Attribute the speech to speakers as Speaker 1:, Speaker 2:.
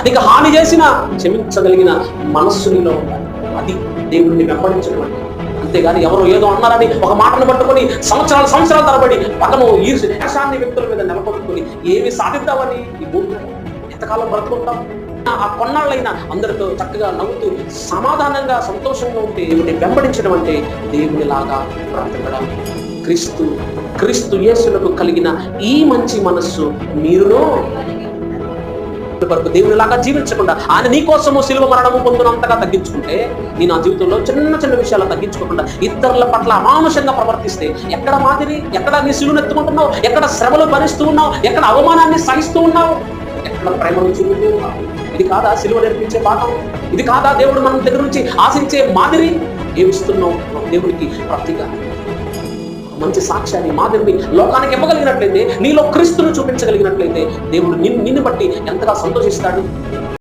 Speaker 1: నీకు హాని చేసినా క్షమించగలిగిన మనస్సు నీలో ఉండాలి. అది దేవుడిని వెంబడించడం అంటే. అంతేగాని ఎవరో ఏదో అన్నారని ఒక మాటను పట్టుకొని సంవత్సరాల తరబడి పక్కన ఈర్ష్యాన్ని వ్యక్తుల మీద నెలకొట్టుకొని ఏమి సాధిద్దామని ఈ భూమిలో ఎంతకాలం బ్రతుకుంటాం? ఆ కొన్నాళ్ళైనా అందరితో చక్కగా నవ్వుతూ సమాధానంగా సంతోషంగా ఉంటే దేవుడిని వెంబడించడం అంటే దేవునిలాగా బ్రతకడం. క్రీస్తు యేసులకు కలిగిన ఈ మంచి మనస్సు మీరును వరకు దేవునిలాగా జీవించకుండా ఆయన నీ కోసము శిలువ మరణము పొందినంతగా తగ్గించుకుంటే, నేను ఆ జీవితంలో చిన్న విషయాలు తగ్గించుకోకుండా ఇతరుల పట్ల అమానుషంగా ప్రవర్తిస్తే ఎక్కడ మాదిరి, ఎక్కడ నీ శిలువను ఎత్తుకుంటున్నావు, ఎక్కడ శ్రమలు భరిస్తూ ఉన్నావు, ఎక్కడ అవమానాన్ని సహిస్తూ ఉన్నావు, ఎక్కడ ప్రేమను చూపుతూ ఉన్నావు? ఇది కాదా శిలువ నేర్పించే పాఠం? ఇది కాదా దేవుడు మన దగ్గర నుంచి ఆశించే మాదిరి? ఏమిస్తున్నావు దేవుడికి ప్రతిగా? మంచి సాక్ష్యాన్ని, మాదిరిని లోకానికి ఇవ్వగలిగినట్లయితే, నీలో క్రీస్తును చూపించగలిగినట్లయితే దేవుడు నిన్ను బట్టి ఎంతగా సంతోషిస్తాడు.